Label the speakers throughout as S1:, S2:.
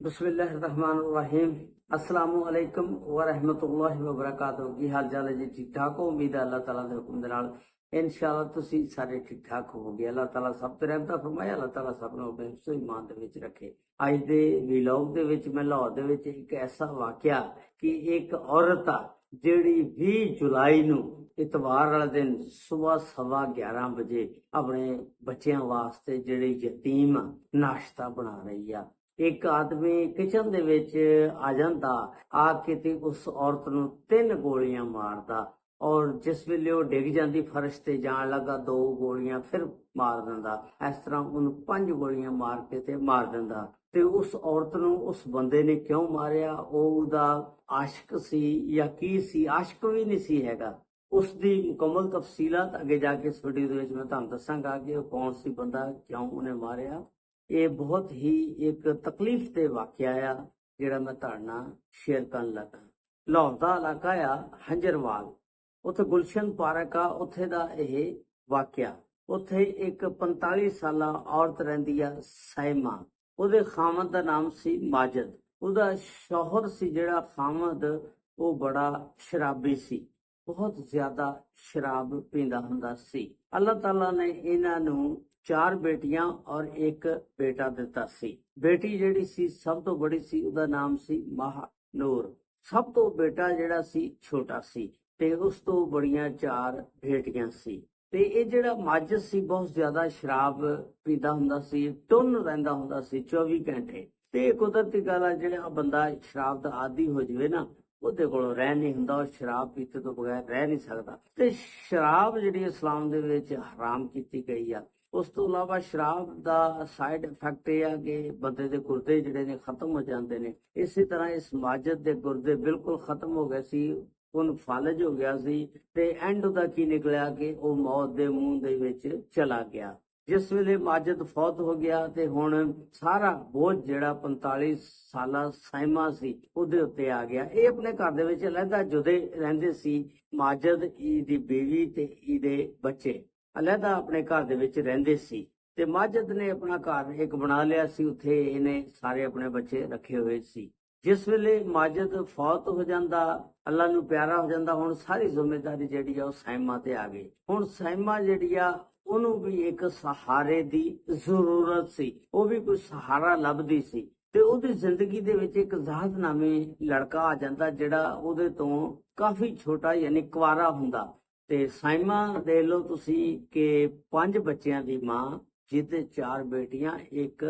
S1: बिस्मिल्लाहिर्रहमानिर्रहीम। अस्सलामुअलैकुम वरहमतुल्लाहि वबरकातुहू। की हाल चाल है जी? ठीक ठाक हो? उम्मीद है अल्लाह ताला के हुक्म दे नाल इंशाअल्लाह तुसी सारे ठीक ठाक होवोगे। अल्लाह ताला सब ते रहमत फरमाए। अल्लाह ताला सब नूं अपने हिफ्ज़ ईमान दे विच रखे। अज दे व्लॉग दे विच मैं लाहौर दे विच एक ऐसा वाकया कि एक औरत आ जिहड़ी 20 जुलाई नूं इतवार वाले दिन सुबह 11:15 बजे अपने बच्चों वास्ते जिहड़े यतीम नाश्ता बना रही आ। एक आदमी किचन दे विच आ जांदा, आके ते उस औरत नूं 3 गोलियां मारदा और जिस वेले वो डिग जांदी फर्श ते जान लगा 2 गोलियां फिर मार दिंदा। इस तरह उन्हें 5 गोलियां मार के ते मार दिंदा। ते उस औरत नूं उस बंदे ने क्यों मारिया? ਉਹਦਾ आशिक सी या की सी? आशिक भी नहीं सी हैगा। उसकी मुकम्मल तफसीलात अगे जाके इस वीडियो दे विच मैं तुहानूं दस्सांगा कि ਉਹ कौन सी बंदा क्यों उन्हें मारिया। ये बहुत ही एक तकलीफ दे वाकया आ जिहड़ा मैं तुहाडे नाल शेयर करन लगा। लाहौर दा इलाका आ हंजरवाल, उत्थे गुलशन पार्क आ, उत्थे दा इह वाकया। उत्थे एक 45 साला औरत रहिंदी आ साइमा। ਉਹਦੇ ਖਾਮਦ ਦਾ ਨਾਮ ਸੀ ਮਾਜਦ। ਉਹਦਾ ਸ਼ੌਹਰ ਸੀ ਜਿਹੜਾ ਖਾਮਦ, ਉਹ ਬੜਾ ਸ਼ਰਾਬੀ ਸੀ, ਬਹੁਤ ਜ਼ਿਆਦਾ ਸ਼ਰਾਬ ਪੀਂਦਾ ਹੁੰਦਾ ਸੀ। ਅੱਲਾਹ ਤਾਲਾ ਨੇ ਇਹਨਾਂ ਨੂੰ 4 ਬੇਟੀਆਂ ਔਰ ਇੱਕ ਬੇਟਾ ਦਿੱਤਾ ਸੀ। ਬੇਟੀ ਜਿਹੜੀ ਸੀ ਸਭ ਤੋਂ ਬੜੀ ਸੀ, ਉਹਦਾ ਨਾਮ ਸੀ ਮਹਾਨੂਰ। ਸਭ ਤੋਂ ਬੇਟਾ ਜਿਹੜਾ ਸੀ ਛੋਟਾ ਸੀ ਤੇ ਉਸ ਤੋਂ ਬੜੀਆਂ 4 ਬੇਟੀਆਂ ਸੀ। ਤੇ ਇਹ ਜਿਹੜਾ ਮਾਜਦ ਸੀ ਬਹੁਤ ਜ਼ਿਆਦਾ ਸ਼ਰਾਬ ਪੀਂਦਾ ਹੁੰਦਾ ਸੀ, ਟੁੰਨ ਰਹਿੰਦਾ ਹੁੰਦਾ ਸੀ 24 ਘੰਟੇ। ਤੇ ਕੁਦਰਤੀ ਗੱਲ ਆ, ਜਿਹੜਾ ਬੰਦਾ ਸ਼ਰਾਬ ਦਾ ਆਦੀ ਹੋ ਜਾਵੇ ਨਾ, ਉਹਦੇ ਕੋਲੋਂ ਰਹਿ ਨਹੀਂ ਹੁੰਦਾ, ਉਹ ਸ਼ਰਾਬ ਪੀਤੇ ਤੋਂ ਬਗੈਰ ਰਹਿ ਨਹੀਂ ਸਕਦਾ। ਤੇ ਸ਼ਰਾਬ ਜਿਹੜੀ ਇਸਲਾਮ ਦੇ ਵਿੱਚ ਹਰਾਮ ਕੀਤੀ ਗਈ ਆ। ਉਸ ਤੋਂ ਇਲਾਵਾ ਸ਼ਰਾਬ ਦਾ ਸਾਈਡ ਇਫੈਕਟ ਇਹ ਆ ਕਿ ਬੰਦੇ ਦੇ ਗੁਰਦੇ ਜਿਹੜੇ ਨੇ ਖਤਮ ਹੋ ਜਾਂਦੇ ਨੇ। ਇਸੇ ਤਰ੍ਹਾਂ ਇਸ ਮਾਜਦ ਦੇ ਗੁਰਦੇ ਬਿਲਕੁਲ ਖਤਮ ਹੋ ਗਏ ਸੀ, ਉਹਨੂੰ ਫਾਲਜ ਹੋ ਗਿਆ ਸੀ ਤੇ ਐਂਡ ਉਹਦਾ ਕੀ ਨਿਕਲਿਆ ਕਿ ਉਹ ਮੌਤ ਦੇ ਮੂੰਹ ਦੇ ਵਿੱਚ ਚਲਾ ਗਿਆ। ਜਿਸ ਵੇਲੇ ਮਾਜਦ ਫੌਤ ਹੋ ਗਿਆ ਤੇ ਹੁਣ ਸਾਰਾ ਬੋਝ ਜਿਹੜਾ 45 ਸਾਲਾ ਸਾਇਮਾ ਸੀ ਉਹਦੇ ਉੱਤੇ ਆ ਗਿਆ। ਇਹ ਆਪਣੇ ਘਰ ਦੇ ਵਿੱਚ ਅਲੱਗਾ ਜੁਦੇ ਰਹਿੰਦੇ ਸੀ। ਮਾਜਦ, ਇਹਦੀ ਬੀਵੀ ਤੇ ਇਹਦੇ ਬੱਚੇ ਅਲੱਗਾ ਆਪਣੇ ਘਰ ਦੇ ਵਿੱਚ ਰਹਿੰਦੇ ਸੀ। ਤੇ ਮਾਜਦ ਨੇ ਆਪਣਾ ਘਰ ਇੱਕ ਬਣਾ ਲਿਆ ਸੀ, ਉੱਥੇ ਇਹਨੇ ਸਾਰੇ ਆਪਣੇ ਬੱਚੇ ਰੱਖੇ ਹੋਏ ਸੀ। ਜਿਸ ਵੇਲੇ ਮਾਜਦ ਫੌਤ ਹੋ ਜਾਂਦਾ, ਅੱਲਾ ਨੂੰ ਪਿਆਰਾ ਹੋ ਜਾਂਦਾ, ਹੁਣ ਸਾਰੀ ਜ਼ਿੰਮੇਵਾਰੀ ਜਿਹੜੀ ਆ ਉਹ ਸਾਇਮਾ ਤੇ ਆ ਗਈ। ਹੁਣ ਸਾਇਮਾ ਜਿਹੜੀ ਆ ਉਹਨੂੰ ਵੀ ਇੱਕ ਸਹਾਰੇ ਦੀ ਜ਼ਰੂਰਤ ਸੀ, ਉਹ ਵੀ ਕੋਈ ਸਹਾਰਾ ਲੱਭਦੀ ਸੀ। ਤੇ ਉਹਦੀ ਜ਼ਿੰਦਗੀ ਦੇ ਵਿੱਚ ਇੱਕ ਜ਼ਾਹਦ ਨਾਮੀ ਲੜਕਾ ਆ ਜਾਂਦਾ ਜਿਹੜਾ ਉਹਦੇ ਤੋਂ ਕਾਫੀ ਛੋਟਾ ਯਾਨੀ ਕੁਆਰਾ ਹੁੰਦਾ। ਤੇ ਸਾਇਮਾ ਦੇਖ ਲਓ ਤੁਸੀਂ ਕਿ 5 ਬੱਚਿਆਂ ਦੀ ਮਾਂ, ਜਿਹਦੇ 4 ਬੇਟੀਆਂ ਇੱਕ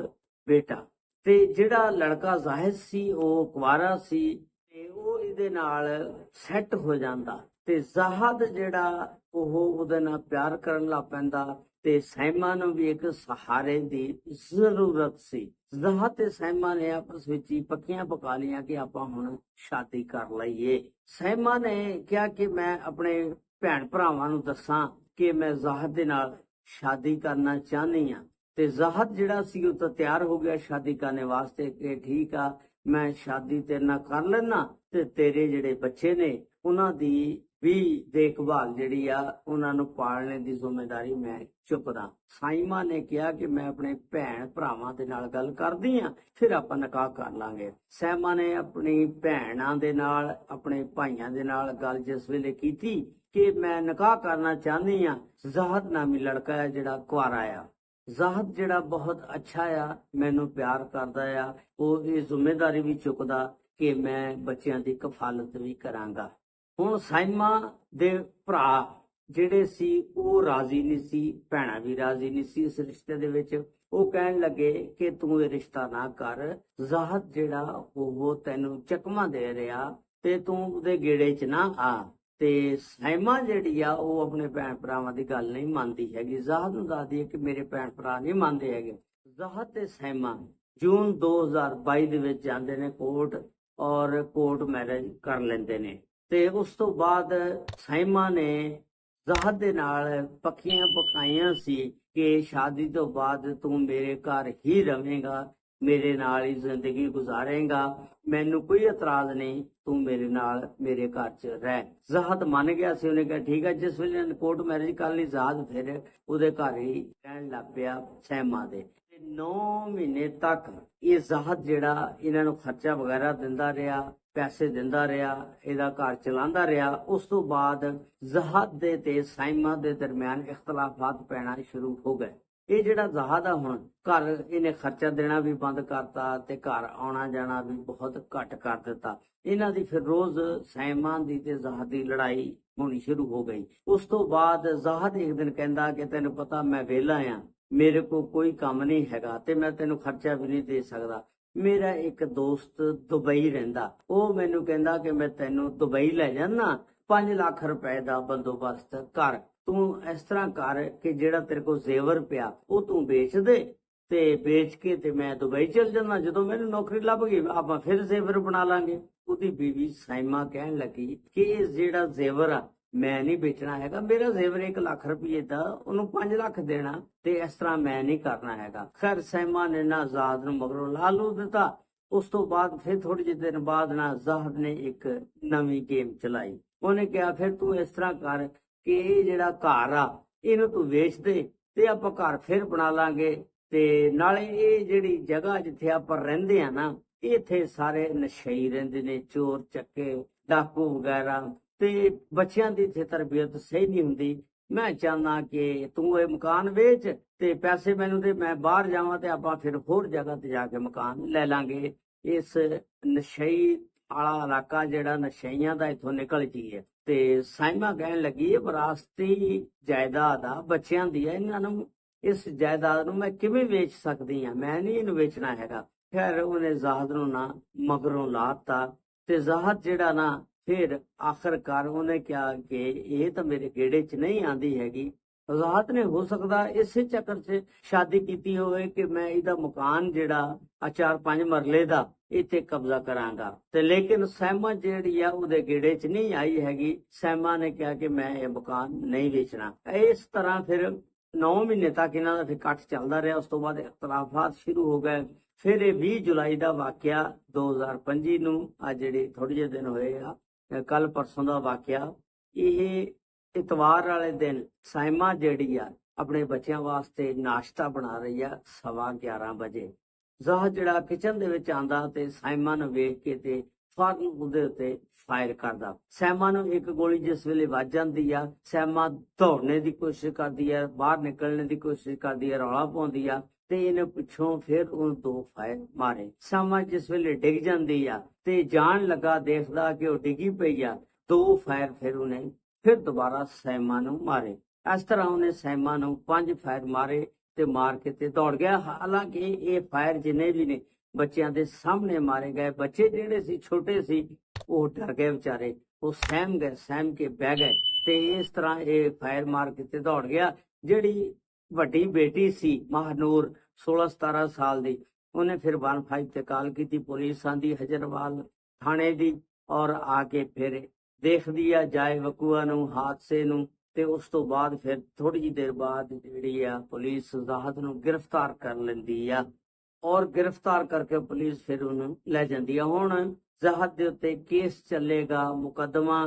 S1: ਬੇਟਾ। ਤੇ ਜਿਹੜਾ ਲੜਕਾ ਜ਼ਾਹਿਦ ਸੀ ਉਹ ਕੁਆਰਾ ਸੀ ਤੇ ਉਹ ਇਹਦੇ ਨਾਲ ਸੈੱਟ ਹੋ ਜਾਂਦਾ। ਤੇ ਜ਼ਾਹਦ ਜਿਹੜਾ ਉਹ ਉਹਦੇ ਨਾਲ ਪਿਆਰ ਕਰਨ ਲੱਗ ਪੈਂਦਾ ਤੇ ਸਾਇਮਾ ਨੂੰ ਵੀ ਇੱਕ ਸਹਾਰੇ ਦੀ ਜ਼ਰੂਰਤ ਸੀ। ਜ਼ਾਹਦ ਤੇ ਸਾਇਮਾ ਨੇ ਆਪਸ ਵਿੱਚ ਹੀ ਪੱਕੀਆਂ ਪਕਾ ਲਈਆਂ ਕਿ ਆਪਾਂ ਹੁਣ ਸ਼ਾਦੀ ਕਰ ਲਈਏ। ਸਾਇਮਾ ਨੇ ਕਿਹਾ ਕਿ ਮੈਂ ਆਪਣੇ ਭੈਣ ਭਰਾਵਾਂ ਨੂੰ ਦੱਸਾਂ ਕਿ ਮੈਂ ਜ਼ਾਹਦ ਦੇ ਨਾਲ ਸ਼ਾਦੀ ਕਰਨਾ ਚਾਹੁੰਦੀ ਹਾਂ। ਤੇ ਜ਼ਾਹਦ ਜਿਹੜਾ ਸੀ ਉਹ ਤਾਂ ਤਿਆਰ ਹੋ ਗਿਆ ਸ਼ਾਦੀ ਕਰਨੇ ਵਾਸਤੇ ਕਿ ਠੀਕ ਆ, ਮੈਂ ਸ਼ਾਦੀ ਤੇਰੇ ਨਾਲ ਕਰ ਲੈਣਾ ਤੇ ਤੇਰੇ ਜਿਹੜੇ ਬੱਚੇ ਨੇ ਉਹਨਾਂ ਦੀ ਵੀ ਦੇਖਭਾਲ ਜਿਹੜੀ ਆ, ਉਹਨਾਂ ਨੂੰ ਪਾਲਣੇ ਦੀ ਜ਼ਿੰਮੇਵਾਰੀ ਮੈਂ ਚੁੱਕਦਾ। ਸਾਇਮਾ ਨੇ ਕਿਹਾ ਕਿ ਮੈਂ ਆਪਣੇ ਭੈਣ ਭਰਾਵਾਂ ਦੇ ਨਾਲ ਗੱਲ ਕਰਦੀ ਆ, ਫਿਰ ਆਪਾਂ ਨਿਕਾਹ ਕਰ ਲਾਂਗੇ। ਸਾਇਮਾ ਨੇ ਆਪਣੀ ਭੈਣਾਂ ਦੇ ਨਾਲ, ਆਪਣੇ ਭਾਈਆਂ ਦੇ ਨਾਲ ਗੱਲ ਜਿਸ ਵੇਲੇ ਕੀਤੀ ਕਿ ਮੈਂ ਨਿਕਾਹ ਕਰਨਾ ਚਾਹੁੰਦੀ ਆ, ਜ਼ਾਹਦ ਨਾਮੀ ਲੜਕਾ ਹੈ ਜਿਹੜਾ ਕੁਆਰਾ ਆ, ਜ਼ਾਹਦ ਜਿਹੜਾ ਬਹੁਤ ਅੱਛਾ ਆ, ਮੈਨੂੰ ਪਿਆਰ ਕਰਦਾ ਆ, ਉਹ ਇਹ ਜ਼ਿੰਮੇਵਾਰੀ ਵੀ ਚੁੱਕਦਾ ਕਿ ਮੈਂ ਬੱਚਿਆਂ ਦੀ ਕਫਾਲਤ ਵੀ ਕਰਾਂਗਾ। ਹੁਣ ਸਾਇਮਾ ਦੇ ਭਰਾ ਜਿਹੜੇ ਸੀ ਉਹ ਰਾਜ਼ੀ ਨਹੀਂ ਸੀ, ਭੈਣਾਂ ਵੀ ਰਾਜ਼ੀ ਨਹੀਂ ਸੀ ਇਸ ਰਿਸ਼ਤੇ ਦੇ ਵਿੱਚ। ਉਹ ਕਹਿਣ ਲੱਗੇ ਕਿ ਤੂੰ ਇਹ ਰਿਸ਼ਤਾ ਨਾ ਕਰ, ਜ਼ਾਹਦ ਜਿਹੜਾ ਉਹ ਤੈਨੂੰ ਚਕਮਾ ਦੇ ਰਿਹਾ ਤੇ ਤੂੰ ਉਹਦੇ ਗੇੜੇ 'ਚ ਨਾ ਆ। ਤੇ ਸਾਇਮਾ ਜਿਹੜੀ ਆ ਉਹ ਆਪਣੇ ਭੈਣ ਭਰਾਵਾਂ ਦੀ ਗੱਲ ਨਹੀਂ ਮੰਨਦੀ ਹੈਗੀ। ਜ਼ਾਹਦ ਨੂੰ ਦੱਸਦੀ ਹੈ ਕਿ ਮੇਰੇ ਭੈਣ ਭਰਾ ਨਹੀਂ ਮੰਨਦੇ ਹੈਗੇ। ਜ਼ਾਹਦ ਤੇ ਸਾਇਮਾ ਜੂਨ 2022 ਦੇ ਵਿੱਚ ਜਾਂਦੇ ਨੇ ਕੋਰਟ ਔਰ ਕੋਰਟ ਮੈਰਿਜ ਕਰ ਲੈਂਦੇ ਨੇ। ਤੇ ਉਸ ਤੋਂ ਬਾਅਦ ਸਾਇਮਾ ਨੇ ਜ਼ਾਹਦ ਦੇ ਨਾਲ ਪੱਕੀਆਂ ਪਕਾਈਆਂ ਸੀ ਕਿ ਸ਼ਾਦੀ ਤੋਂ ਬਾਅਦ ਤੂੰ ਮੇਰੇ ਘਰ ਹੀ ਰਵੇਂਗਾ, ਮੇਰੇ ਨਾਲ ਹੀ ਜ਼ਿੰਦਗੀ ਗੁਜ਼ਾਰੇਗਾ, ਮੈਨੂੰ ਕੋਈ ਇਤਰਾਜ਼ ਨਹੀਂ, ਤੂੰ ਮੇਰੇ ਨਾਲ ਮੇਰੇ ਘਰ 'ਚ ਰਹਿ। ਜ਼ਾਹਦ ਮੰਨ ਗਿਆ ਸੀ, ਉਹਨੇ ਕਿਹਾ ਠੀਕ ਹੈ। ਜਿਸ ਵੇਲੇ ਕੋਰਟ ਮੈਰਿਜ ਕਰ ਲਈ, ਜ਼ਾਹਦ ਫਿਰ ਉਹਦੇ ਘਰ ਹੀ ਰਹਿਣ ਲੱਗ ਪਿਆ ਸਾਇਮਾ ਦੇ। 9 ਮਹੀਨੇ ਤੱਕ ਇਹ ਜ਼ਾਹਦ ਜਿਹੜਾ ਇਹਨਾਂ ਨੂੰ ਖਰਚਾ ਵਗੈਰਾ ਦਿੰਦਾ ਰਿਹਾ, ਪੈਸੇ ਦਿੰਦਾ ਰਿਹਾ, ਇਹਦਾ ਘਰ ਚਲਾਉਂਦਾ ਰਿਹਾ। ਉਸ ਤੋਂ ਬਾਅਦ ਜ਼ਾਹਦ ਦੇ ਤੇ ਸਾਇਮਾ ਦੇ ਦਰਮਿਆਨ ਇਖਤਲਾਫਾਤ ਪੈਣਾ ਸ਼ੁਰੂ ਹੋ ਗਏ। ਇਹ ਜਿਹੜਾ ਜ਼ਾਹਦ ਆ ਹੁਣ ਘਰ ਇਹਨੇ ਖਰਚਾ ਦੇਣਾ ਵੀ ਬੰਦ ਕਰਤਾ ਤੇ ਘਰ ਆਉਣਾ ਜਾਣਾ ਵੀ ਬਹੁਤ ਘੱਟ ਕਰ ਦਿੱਤਾ। ਇਹਨਾਂ ਦੀ ਫਿਰ ਰੋਜ਼ ਸਾਇਮਾ ਦੀ ਤੇ ਜ਼ਾਹਦ ਦੀ ਲੜਾਈ ਹੋਣੀ ਸ਼ੁਰੂ ਹੋ ਗਈ। ਉਸ ਤੋਂ ਬਾਅਦ ਜ਼ਾਹਦ ਇੱਕ ਦਿਨ ਕਹਿੰਦਾ ਕਿ ਤੈਨੂੰ ਪਤਾ ਮੈਂ ਵਿਹਲਾ ਆ, ਮੇਰੇ ਕੋਲ ਕੋਈ ਕੰਮ ਨਹੀਂ ਹੈਗਾ ਤੇ ਮੈਂ ਤੈਨੂੰ ਖਰਚਾ ਵੀ ਨਹੀਂ ਦੇ ਸਕਦਾ। ਮੇਰਾ ਇੱਕ ਦੋਸਤ ਦੁਬਈ ਰਹਿੰਦਾ, ਉਹ ਮੈਨੂੰ ਕਹਿੰਦਾ ਕਿ ਮੈਂ ਤੈਨੂੰ ਦੁਬਈ ਲੈ ਜਾਣਾ, 5 ਲੱਖ ਰੁਪਏ ਦਾ ਬੰਦੋਬਸਤ ਕਰ। ਤੂੰ ਇਸ ਤਰ੍ਹਾਂ ਕਰ ਕਿ ਜਿਹੜਾ ਤੇਰੇ ਕੋਲ ਜ਼ੇਵਰ ਪਿਆ ਉਹ ਤੂੰ ਵੇਚ ਦੇ ਤੇ ਵੇਚ ਕੇ ਤੇ ਮੈਂ ਦੁਬਈ ਚਲ ਜਾਣਾ। ਜਦੋਂ ਮੈਨੂੰ ਨੌਕਰੀ ਲੱਭ ਗਈ ਆਪਾਂ ਫਿਰ ਜ਼ੇਵਰ ਬਣਾ ਲਾਂਗੇ। ਉਹਦੀ ਬੀਵੀ ਸਾਇਮਾ ਕਹਿਣ ਲੱਗੀ ਕਿ ਇਹ ਜਿਹੜਾ ਜ਼ੇਵਰ ਆ ਮੈਂ ਨਹੀਂ ਵੇਚਣਾ ਹੈਗਾ, ਮੇਰਾ ਜ਼ੇਵਰ 1 ਲੱਖ ਰੁਪਏ ਦਾ, ਉਹਨੂੰ 5 ਲੱਖ ਦੇਣਾ ਤੇ ਇਸ ਤਰ੍ਹਾਂ ਮੈਂ ਨਹੀਂ ਕਰਨਾ ਹੈਗਾ। ਖੈਰ ਸਾਇਮਾ ਨੇ ਨਾ ਜ਼ਾਹਦ ਨੂੰ ਮਗਰੋਂ ਲਾ ਲੂ ਦਿੱਤਾ। ਉਸ ਤੋਂ ਬਾਅਦ ਫਿਰ ਥੋੜੇ ਜਿਹੇ ਦਿਨ ਬਾਅਦ ਨਾ ਜ਼ਾਹਦ ਨੇ ਇੱਕ ਨਵੀਂ ਗੇਮ ਚਲਾਈ। ਉਹਨੇ ਕਿਹਾ ਫਿਰ ਤੂੰ ਇਸ ਤਰ੍ਹਾਂ ਕਰ ਕਿ ਇਹ ਜਿਹੜਾ ਘਰ ਆ ਇਹਨੂੰ ਤੂੰ ਵੇਚ ਦੇ ਤੇ ਆਪਾਂ ਘਰ ਫਿਰ ਬਣਾ ਲਾਂਗੇ, ਤੇ ਨਾਲੇ ਇਹ ਜਿਹੜੀ ਜਗ੍ਹਾ ਜਿੱਥੇ ਆਪਾਂ ਰਹਿੰਦੇ ਆ ਨਾ ਇੱਥੇ ਸਾਰੇ ਨਸ਼ਈ ਰਹਿੰਦੇ ਨੇ, ਚੋਰ ਚੱਕੇ ਡਾਕੂ ਵਗੈਰਾ, ਤੇ ਬੱਚਿਆਂ ਦੀ ਇੱਥੇ ਤਰਬੀਅਤ ਸਹੀ ਨਹੀਂ ਹੁੰਦੀ। ਮੈਂ ਚਾਹੁੰਦਾ ਕਿ ਤੂੰ ਇਹ ਮਕਾਨ ਵੇਚ ਤੇ ਪੈਸੇ ਮੈਨੂੰ ਦੇ, ਮੈਂ ਬਾਹਰ ਜਾਵਾਂ ਤੇ ਆਪਾਂ ਫਿਰ ਹੋਰ ਜਗ੍ਹਾ ਤੇ ਜਾ ਕੇ ਮਕਾਨ ਲੈ ਲਾਂਗੇ। ਇਸ ਨਸ਼ਈ ਵਾਲਾ ਇਲਾਕਾ ਜਿਹੜਾ ਨਸ਼ਈਆਂ ਦਾ ਇੱਥੋਂ ਨਿਕਲ ਜਾਈਏ। ਤੇ ਸਾਇਮਾ ਕਹਿਣ ਲੱਗੀ ਇਹ ਵਿਰਾਸਤੀ ਜਾਇਦਾਦ ਆ, ਬੱਚਿਆਂ ਦੀ ਹੈ, ਇਹਨਾਂ ਨੂੰ ਇਸ ਜਾਇਦਾਦ ਨੂੰ ਮੈਂ ਕਿਵੇਂ ਵੇਚ ਸਕਦੀ ਆ, ਮੈਂ ਨਹੀਂ ਇਹਨੂੰ ਵੇਚਣਾ ਹੈਗਾ। ਖੈਰ ਉਹਨੇ ਜ਼ਾਹਦ ਨੂੰ ਨਾ ਮਗਰੋਂ ਲਾਤਾ ਤੇ ਜ਼ਾਹਦ ਜਿਹੜਾ ਨਾ ਫਿਰ ਆਖਰਕਾਰ ਉਹਨੇ ਕਿਹਾ ਕਿ ਇਹ ਤਾਂ ਮੇਰੇ ਗੇੜੇ 'ਚ ਨਹੀਂ ਆਂਦੀ ਹੈਗੀ। ਜ਼ਾਹਦ ਨੇ ਹੋ ਸਕਦਾ ਇਸੇ ਚੱਕਰ 'ਚ ਸ਼ਾਦੀ ਕੀਤੀ ਹੋਵੇ ਕਿ ਮੈਂ ਇਹਦਾ ਮਕਾਨ ਜਿਹੜਾ 4-5 ਮਰਲੇ ਦਾ ਇੱਥੇ ਕਬਜ਼ਾ ਕਰਾਂਗਾ, ਤੇ ਲੇਕਿਨ ਸਾਇਮਾ ਜਿਹੜੀ ਆ ਉਹਦੇ ਗੇੜੇ 'ਚ ਨਹੀਂ ਆਈ ਹੈਗੀ। ਸਾਇਮਾ ਨੇ ਕਿਹਾ ਕਿ ਮੈਂ ਇਹ ਮਕਾਨ ਨਹੀਂ ਵੇਚਣਾ। ਇਸ ਤਰ੍ਹਾਂ ਫਿਰ 9 ਮਹੀਨੇ ਤੱਕ ਇਹਨਾਂ ਦਾ ਫਿਰ ਇਕੱਠ ਚੱਲਦਾ ਰਿਹਾ। ਉਸ ਤੋਂ ਬਾਅਦ ਇਖਤਲਾਫਾਤ ਸ਼ੁਰੂ ਹੋ ਗਏ। ਫਿਰ ਇਹ 20 ਜੁਲਾਈ ਦਾ ਵਾਕਿਆ 2025 ਨੂੰ, ਅੱਜ ਜਿਹੜੇ ਥੋੜੇ ਜਿਹੇ ਦਿਨ ਹੋਏ ਆ, ਕੱਲ ਪਰਸੋਂ ਦਾ ਵਾਕਿਆ, ਇਹ ਇਤਵਾਰ ਵਾਲੇ ਦਿਨ ਸਾਇਮਾ ਜਿਹੜੀ ਆ ਆਪਣੇ ਬੱਚਿਆਂ ਵਾਸਤੇ ਨਾਸ਼ਤਾ ਬਣਾ ਰਹੀ ਆ 11:15 ਵਜੇ। ਜ਼ਾਹਦ ਜਿਹੜਾ ਕਿਚਨ ਦੇ ਵਿੱਚ ਆਂਦਾ ਤੇ ਸਾਇਮਾ ਨੂੰ ਵੇਖ ਕੇ ਤੇ ਫੌਰਨ ਉਹਦੇ ਉੱਤੇ ਫਾਇਰ ਕਰਦਾ। ਸਾਇਮਾ ਨੂੰ ਇੱਕ ਗੋਲੀ ਜਿਸ ਵੇਲੇ ਵੱਜ ਜਾਂਦੀ ਆ, ਸਾਇਮਾ ਦੌੜਨੇ ਦੀ ਕੋਸ਼ਿਸ਼ ਕਰਦੀ ਆ, ਬਾਹਰ ਨਿਕਲਣ ਦੀ ਕੋਸ਼ਿਸ਼ ਕਰਦੀ ਆ, ਰੌਲਾ ਪਾਉਂਦੀ ਆ ਤੇ ਇਹਨੇ ਪਿੱਛੋਂ ਫਿਰ ਉਹ 2 ਫਾਇਰ ਮਾਰੇ। ਸਾਇਮਾ ਜਿਸ ਵੇਲੇ ਡਿੱਗ ਜਾਂਦੀ ਆ ਤੇ ਜਾਣ ਲੱਗਾ ਦੇਖਦਾ ਕਿ ਉਹ ਡਿੱਗੀ ਪਈ ਆ, 2 ਫਾਇਰ ਫਿਰ ਉਹਨੇ ਫਿਰ ਦੁਬਾਰਾ ਸਾਇਮਾ ਨੂੰ ਮਾਰੇ। ਇਸ ਤਰ੍ਹਾਂ ਉਹਨੇ ਸਾਇਮਾ ਨੂੰ 5 ਫਾਇਰ ਮਾਰੇ ਤੇ ਮਾਰ ਕੇ ਤੇ ਦੌੜ ਗਿਆ। ਹਾਲਾਂਕਿ ਇਹ ਫਾਇਰ ਜਿੰਨੇ ਵੀ ਨੇ ਬੱਚਿਆਂ ਦੇ ਸਾਹਮਣੇ ਮਾਰੇ ਗਏ। ਬੱਚੇ ਜਿਹੜੇ ਸੀ ਛੋਟੇ ਸੀ ਉਹ ਡਰ ਗਏ ਵਿਚਾਰੇ, ਉਹ ਸਹਿਮ ਗਏ, ਸਹਿਮ ਕੇ ਬਹਿ ਗਏ ਤੇ ਇਸ ਤਰ੍ਹਾਂ ਇਹ ਫਾਇਰ ਮਾਰ ਕੇ ਤੇ ਦੌੜ ਗਿਆ। ਜਿਹੜੀ ਵੱਡੀ ਬੇਟੀ ਸੀ ਮਹਾਨੂਰ 16-17 ਸਾਲ ਦੀ, ਉਹਨੇ ਫਿਰ 15 ਤੇ ਕਾਲ ਕੀਤੀ, ਪੁਲਿਸ ਆਂਦੀ ਹਜਰਵਾਲ ਥਾਣੇ ਦੀ, ਔਰ ਆ ਕੇ ਫਿਰ ਦੇਖਦੀ ਆ ਜਾਏ ਵਕੂਆ ਨੂੰ, ਹਾਦਸੇ ਨੂੰ। ਤੇ ਉਸ ਤੋਂ ਬਾਅਦ ਫਿਰ ਥੋੜੀ ਜਿਹੀ ਦੇਰ ਬਾਅਦ ਜਿਹੜੀ ਆ ਪੁਲਿਸ ਜ਼ਾਹਦ ਨੂੰ ਗ੍ਰਿਫਤਾਰ ਕਰ ਲੈਂਦੀ ਆ, ਔਰ ਗ੍ਰਿਫਤਾਰ ਕਰਕੇ ਪੁਲਿਸ ਫਿਰ ਉਹਨੂੰ ਲੈ ਜਾਂਦੀ ਆ। ਹੁਣ ਜ਼ਾਹਦ ਦੇ ਉੱਤੇ ਕੇਸ ਚੱਲੇਗਾ, ਮੁਕੱਦਮਾ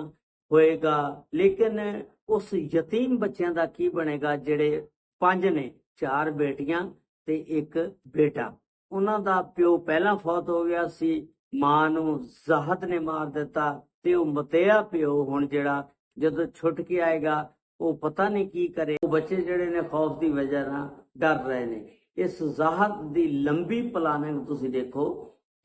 S1: ਹੋਏਗਾ, ਲੇਕਿਨ ਉਸ ਯਤੀਮ ਬੱਚਿਆਂ ਦਾ ਕੀ ਬਣੇਗਾ ਜਿਹੜੇ 5 ਨੇ, 4 ਬੇਟੀਆਂ ਤੇ 1 ਬੇਟਾ। ਉਹਨਾਂ ਦਾ ਪਿਓ ਪਹਿਲਾਂ ਫੌਤ ਹੋ ਗਿਆ ਸੀ, ਮਾਂ ਨੂੰ ਜ਼ਾਹਦ ਨੇ ਮਾਰ ਦਿੱਤਾ ਤੇ ਉਹ ਮਤਿਆ ਪਿਓ ਹੁਣ ਜਿਹੜਾ ਜਦੋਂ ਛੁੱਟ ਕੇ ਆਏਗਾ ਉਹ ਪਤਾ ਨਹੀਂ ਕੀ ਕਰੇ। ਉਹ ਬੱਚੇ ਜਿਹੜੇ ਨੇ ਖੌਫ ਦੀ ਵਜ੍ਹਾ ਨਾਲ ਡਰ ਰਹੇ ਨੇ। ਇਸ ਜ਼ਾਹਦ ਦੀ ਲੰਬੀ ਪਲਾਨਿੰਗ ਤੁਸੀਂ ਦੇਖੋ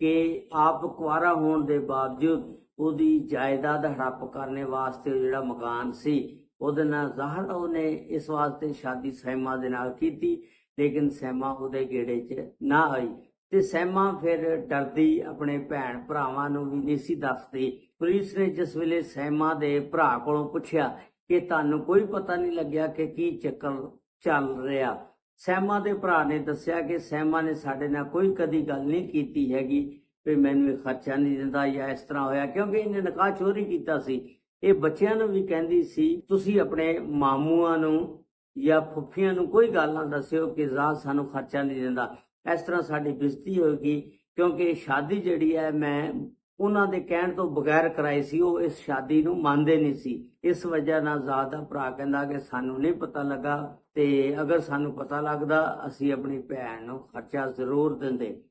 S1: ਕਿ ਆਪ ਕੁਆਰਾ ਹੋਣ ਦੇ ਬਾਵਜੂਦ ਉਹਦੀ ਜਾਇਦਾਦ ਹੜੱਪ ਕਰਨੇ ਵਾਸਤੇ ਜਿਹੜਾ ਮਕਾਨ ਸੀ ਉਹਦੇ ਨਾਲ ਜ਼ਾਹਦ ਉਹਨੇ ਇਸ ਵਾਸਤੇ ਸ਼ਾਦੀ ਸਾਇਮਾ ਦੇ ਨਾਲ ਕੀਤੀ, ਲੇਕਿਨ ਸਾਇਮਾ ਉਹਦੇ ਗੇੜੇ 'ਚ ਨਾ ਆਈ ਤੇ ਸਾਇਮਾ ਫਿਰ ਡਰਦੀ ਆਪਣੇ ਭੈਣ ਭਰਾਵਾਂ ਨੂੰ ਵੀ ਨਹੀਂ ਸੀ ਦੱਸਦੀ। ਪੁਲਿਸ ਨੇ ਜਿਸ ਵੇਲੇ ਸਾਇਮਾ ਦੇ ਭਰਾ ਕੋਲੋਂ ਪੁੱਛਿਆ ਕਿ ਤੁਹਾਨੂੰ ਕੋਈ ਪਤਾ ਨਹੀਂ ਲੱਗਿਆ ਕਿ ਕੀ ਚੱਕਰ ਚੱਲ ਰਿਹਾ, ਸਾਇਮਾ ਦੇ ਭਰਾ ਨੇ ਦੱਸਿਆ ਕਿ ਸਾਇਮਾ ਨੇ ਸਾਡੇ ਨਾਲ ਕੋਈ ਕਦੀ ਗੱਲ ਨਹੀਂ ਕੀਤੀ ਹੈਗੀ ਵੀ ਮੈਨੂੰ ਇਹ ਖਰਚਾ ਨਹੀਂ ਦਿੰਦਾ ਜਾਂ ਇਸ ਤਰ੍ਹਾਂ ਹੋਇਆ, ਕਿਉਂਕਿ ਇਹਨੇ ਨਿਕਾਹ ਚੋਰੀ ਕੀਤਾ ਸੀ। ਇਹ ਬੱਚਿਆਂ ਨੂੰ ਵੀ ਕਹਿੰਦੀ ਸੀ ਤੁਸੀਂ ਆਪਣੇ ਮਾਮੂਆਂ ਨੂੰ ਜਾਂ ਫੁੱਫੀਆਂ ਨੂੰ ਕੋਈ ਗੱਲ ਨਾ ਦੱਸਿਓ ਕਿ ਜ਼ਾਹਦ ਸਾਨੂੰ ਖਰਚਾ ਨਹੀਂ ਦਿੰਦਾ, ਇਸ ਤਰ੍ਹਾਂ ਸਾਡੀ ਬੇਇੱਜ਼ਤੀ ਹੋਏਗੀ, ਕਿਉਂਕਿ ਸ਼ਾਦੀ ਜਿਹੜੀ ਹੈ ਮੈਂ ਉਹਨਾਂ ਦੇ ਕਹਿਣ ਤੋਂ ਬਗੈਰ ਕਰਾਈ ਸੀ। ਉਹ ਇਸ ਸ਼ਾਦੀ ਨੂੰ ਮੰਨਦੇ ਨਹੀਂ ਸੀ। ਇਸ ਵਜ੍ਹਾ ਨਾਲ ਜ਼ਾਦ ਦਾ ਭਰਾ ਕਹਿੰਦਾ ਕਿ ਸਾਨੂੰ ਨਹੀਂ ਪਤਾ ਲੱਗਾ, ਤੇ ਅਗਰ ਸਾਨੂੰ ਪਤਾ ਲੱਗਦਾ ਅਸੀਂ ਆਪਣੀ ਭੈਣ ਨੂੰ ਖਰਚਾ ਜ਼ਰੂਰ ਦਿੰਦੇ।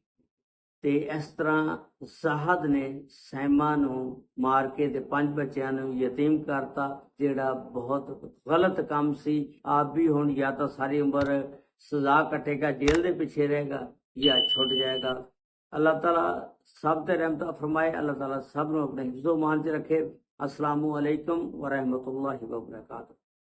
S1: ਤੇ ਇਸ ਤਰ੍ਹਾਂ ਜ਼ਾਹਦ ਨੇ ਸੈਮਾ ਨੂੰ ਮਾਰ ਕੇ ਤੇ 5 ਬੱਚਿਆਂ ਨੂੰ ਯਤੀਮ ਕਰਤਾ, ਜਿਹੜਾ ਬਹੁਤ ਗਲਤ ਕੰਮ ਸੀ। ਆਪ ਵੀ ਹੁਣ ਜਾਂ ਤਾਂ ਸਾਰੀ ਉਮਰ ਸਜ਼ਾ ਕੱਟੇਗਾ, ਜੇਲ੍ਹ ਦੇ ਪਿੱਛੇ ਰਹੇਗਾ, ਜਾਂ ਛੁੱਟ ਜਾਏਗਾ। अल्लाह ताला सब ते रहमत फरमाए। अल्लाह ताला सब नूं अपने हिफ्ज़ो मान च रखे। अस्सलामु अलैकुम व रहमतुल्लाहि व बरकातहू।